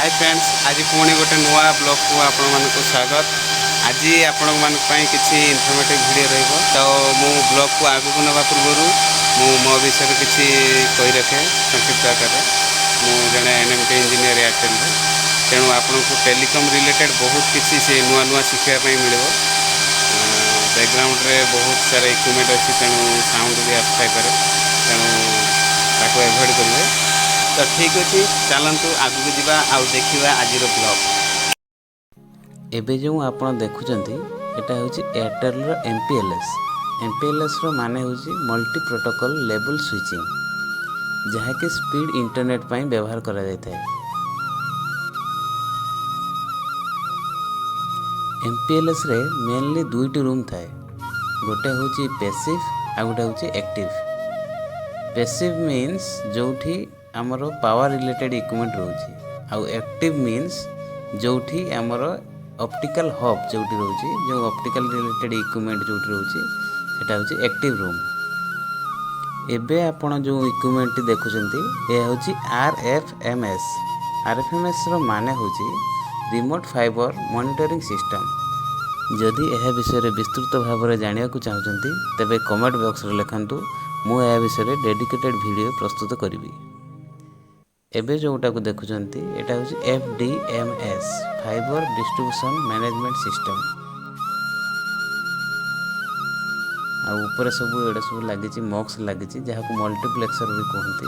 Hi friends, आज पुणी गोटे नुआ ब्लॉग को आपण मानक स्वागत। आज आपण मान किसी इनफॉर्मेटिव वीडियो रहिबो। तो मु ब्लॉग को आगु को नवा पूर्व मो विषय किसी कही रखे संक्षिप्त आकार मु जड़े एनएमटी इंजीनियर एयरटेल तेणु आपन को टेलीकॉम रिलेटेड बहुत किसी से नुआ नुआ शिखापी मिले। बैकग्राउंड रे बहुत सारा इक्विपमेंट अच्छी तेणु साउंड भी आसपारे तेणु एभॉइड करेंगे। तो ठीक अच्छे चलतु आगू जावा आउ देखा आज ब्लॉग। एबे जो आपण देखुचंती एटा होची एयरटेल रो एमपीएलएस। एमपीएलएस रो माने होची मल्टी प्रोटोकॉल लेवल स्विचिंग, जहा कि स्पीड इंटरनेट पई व्यवहार करा जायता है। एमपीएलएस रे मेनली दुईटी रूम थाए, गोटे होची पैसिव आ गोटे होची एक्टिव। पैसिव मीन्स जोठी आमर पावर रिलेटेड इक्विपमेंट रोची, आउ एक्टिव मीन्स जोठी आमर ऑप्टिकल हब जोठी रोची, जो ऑप्टिकल रिलेटेड इक्विपमेंट जोठी रोची सेटा होची एक्टिव रूम। एबे आपण जो इक्विपमेंट देखुचंती ए होची आरएफएमएस। आरएफएमएस रो माने होची रिमोट फाइबर मॉनिटरिंग सिस्टम। जदि यह विषय विस्तृत भाव में जाना चाहते तेबे कमेंट बॉक्स रे लिखंतु, मु यह विषय डेडिकेटेड वीडियो प्रस्तुत करी। एबे जोटा को देखुचंती एटा होची एफडीएमएस, फाइबर डिस्ट्रीब्यूशन मैनेजमेंट सिस्टम। आ ऊपर सब एडा सब लागिची मॉक्स लागिची, जहाँ को मल्टीप्लेक्सर भी कहते।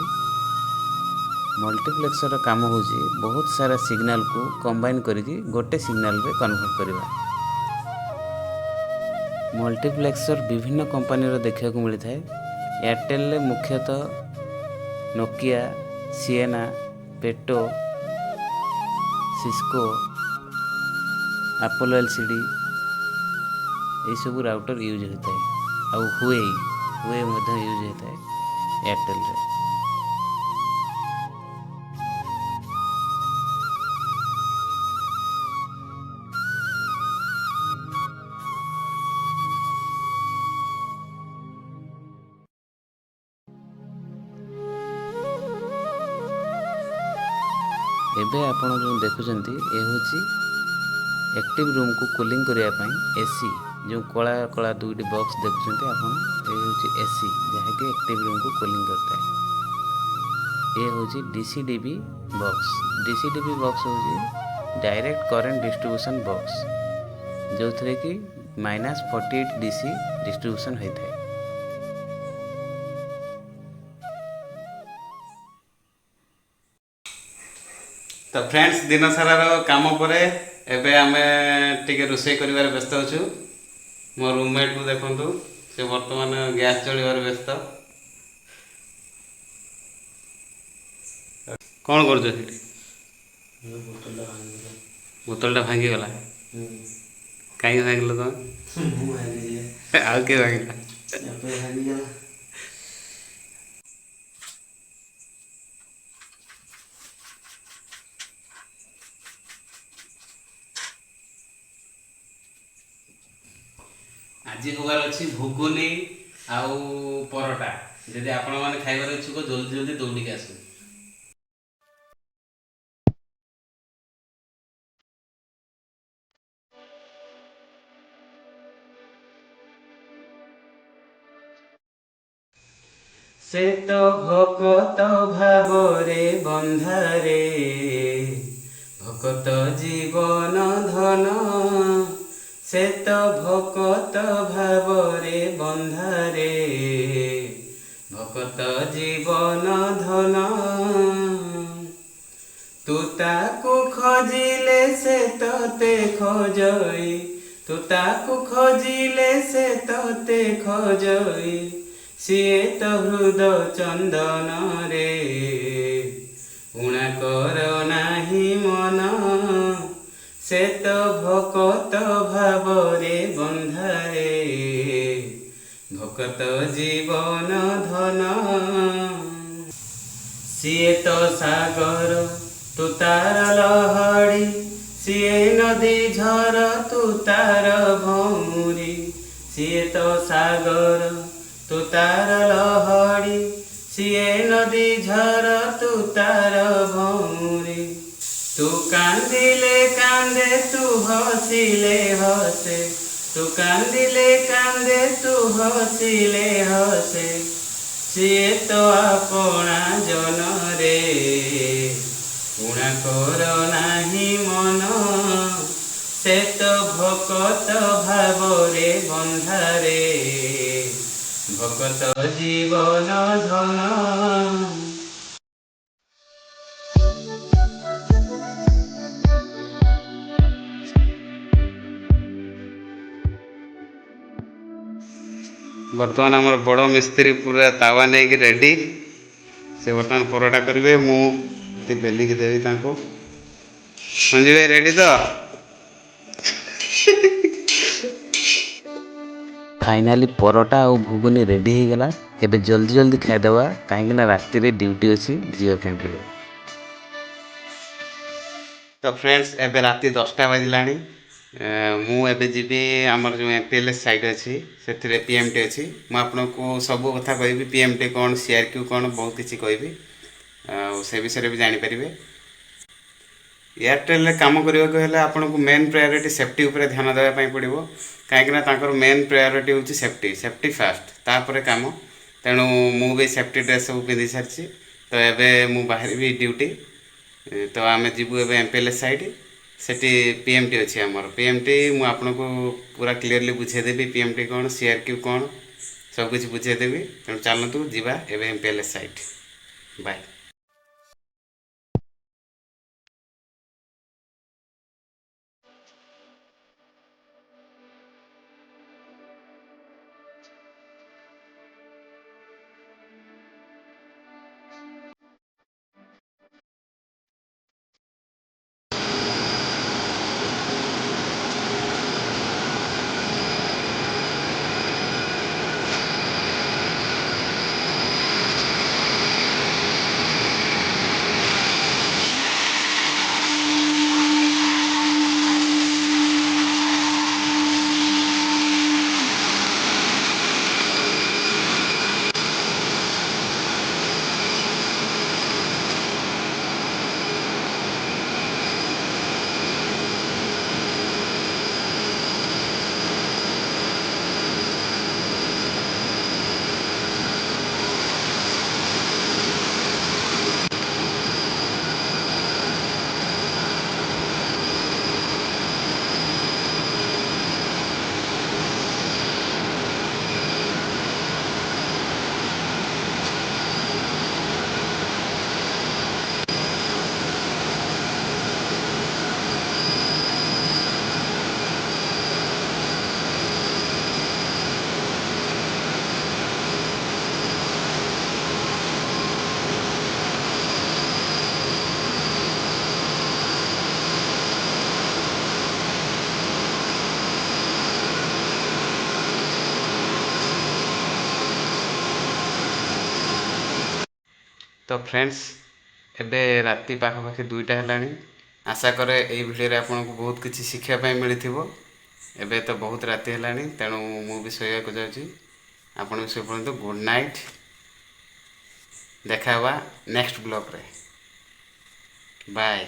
मल्टीप्लेक्सर काम होची बहुत सारा सिग्नल को कंबाइन करके गोटे सिग्नल रे कन्वर्ट करवा। मल्टीप्लेक्सर विभिन्न कंपनी रो देखा मिलता है। एयरटेल रे मुख्यतः नोकिया, सिएना, पेटो, सिस्को, एप्पल एलसीडी ये सब राउटर यूज होता है। आउ हुए मध्य यूज होता है एयरटेल रे। एबे आपण जो देखुचंती ए होची एक्टिव रूम को कूलिंग करिया पई एसी, जो कला कला दुईटी बॉक्स देखुचंती आपण ए होची एसी, जहा कि एक्टिव रूम को कूलिंग करता है। ए होची डीसीडीबी बॉक्स। डीसीडीबी बॉक्स होची डायरेक्ट करंट डिस्ट्रीब्यूशन बॉक्स, जो थरे कि -48 डीसी डिस्ट्रीब्यूशन होता है। तो फ्रेंड्स, दिन सारा काम पर एबे आमे टिके रोषे करिवार व्यस्त अछु। मो रूममेट को देखंतु, से वर्तमान गैस चलिवार व्यस्त। कौन कर बोतल भांगी गला कहीं भांगल तुम आउ के भांगला आज हबार अच्छी घुगुनी आउ परोटा। जदि आपण माने खाइबार इच्छुक जल्दी जल्दी दौड़ी आस। से तो भकत भावरे बंधारे, भकत जीवन धन। से तो भकत भावरे बंधारे, भकत जीवन धन। तू ताकू खोजिले से तोते खोजई, तू ताकू खोजिले से तोते खोजई। सीए तो हृदय चंदन रे, उणा कर नाही मन। से तो भकत भावरे बंधारे, भकत जीवन धन। सीए तो सागर तू तार लहड़ी, सीए नदी झर तू तार भौरी। सीए तो सागर तू तार लहड़ी, सीए नदी झर तू तार भौरी। तू कांदिले कांदे तू हसिले हसे, तू कांदिले कांदे तू हसिले हसे, ସିଏ ତ ଆପଣା ଜନରେ ଉଣା କର ନାହିଁ ମନ, ସେ ତ ଭକତ ଭାବରେ ବନ୍ଧାରେ ଭକତ ଜୀବନ ଧନ। ବର୍ତ୍ତମାନ ଆମର ବଡ଼ ମିସ୍ତ୍ରୀ ପୁରା ତାୱା ନେଇକି ରେଡ଼ି। ସେ ବର୍ତ୍ତମାନ ପରଟା କରିବେ, ମୁଁ ଏଠି ବେଲିକି ଦେବି ତାଙ୍କୁ। ସଞ୍ଜୀବ ଭାଇ ରେଡ଼ି ତ? ଫାଇନାଲି ପରଟା ଆଉ ଘୁଗୁନି ରେଡ଼ି ହେଇଗଲା। ଏବେ ଜଲ୍ଦି ଜଲ୍ଦି ଖାଇଦେବା, କାହିଁକିନା ରାତିରେ ଡ୍ୟୁଟି ଅଛି ଝିଅ ଫ୍ୟାମିଲିରେ। ତ ଫ୍ରେଣ୍ଡସ୍, ଏବେ ରାତି 10ଟା ବାଜିଲାଣି। ମୁଁ ଏବେ ଯିବି ଆମର ଯେଉଁ MPLS ସାଇଟ୍ ଅଛି, ସେଥିରେ PMT ଅଛି। ମୁଁ ଆପଣଙ୍କୁ ସବୁ କଥା କହିବି, PMT କ'ଣ, CRQ କ'ଣ, ବହୁତ କିଛି କହିବି। ଆଉ ସେ ବିଷୟରେ ବି ଜାଣିପାରିବେ। ଏୟାରଟେଲରେ କାମ କରିବାକୁ ହେଲେ ଆପଣଙ୍କୁ ମେନ୍ ପ୍ରାୟୋରିଟି ସେଫ୍ଟି ଉପରେ ଧ୍ୟାନ ଦେବା ପାଇଁ ପଡ଼ିବ। କାହିଁକିନା ତାଙ୍କର ମେନ୍ ପ୍ରାୟୋରିଟି ହେଉଛି ସେଫ୍ଟି, ସେଫ୍ଟି ଫାଷ୍ଟ, ତାପରେ କାମ। ତେଣୁ ମୁଁ ବି ସେଫ୍ଟି ଡ୍ରେସ୍ ସବୁ ପିନ୍ଧି ସାରିଛି। ତ ଏବେ ମୁଁ ବାହାରିବି ଡ୍ୟୁଟି। ତ ଆମେ ଯିବୁ ଏବେ MPLS ସାଇଟ୍, ସେଠି PMT ଅଛି ଆମର। PMT ମୁଁ ଆପଣଙ୍କୁ ପୁରା କ୍ଲିୟରଲି ବୁଝେଇଦେବି, PMT କ'ଣ, CRQ କ'ଣ, ସବୁକିଛି ବୁଝେଇଦେବି। ତେଣୁ ଚାଲନ୍ତୁ ଯିବା ଏବେ MPLS ସାଇଟ୍। ବାଏ। ତ ଫ୍ରେଣ୍ଡସ୍, ଏବେ ରାତି ପାଖାପାଖି 2ଟା ହେଲାଣି। ଆଶା କରେ ଏଇ ଭିଡ଼ିଓରେ ଆପଣଙ୍କୁ ବହୁତ କିଛି ଶିଖିବା ପାଇଁ ମିଳିଥିବ। ଏବେ ତ ବହୁତ ରାତି ହେଲାଣି, ତେଣୁ ମୁଁ ବି ଶୋଇବାକୁ ଯାଉଛି। ଆପଣ ବି ଶୋଇପଡ଼ନ୍ତୁ। Good night. ଦେଖା ହେବା ନେକ୍ସଟ ବ୍ଲଗ୍ରେ। ବାଏ।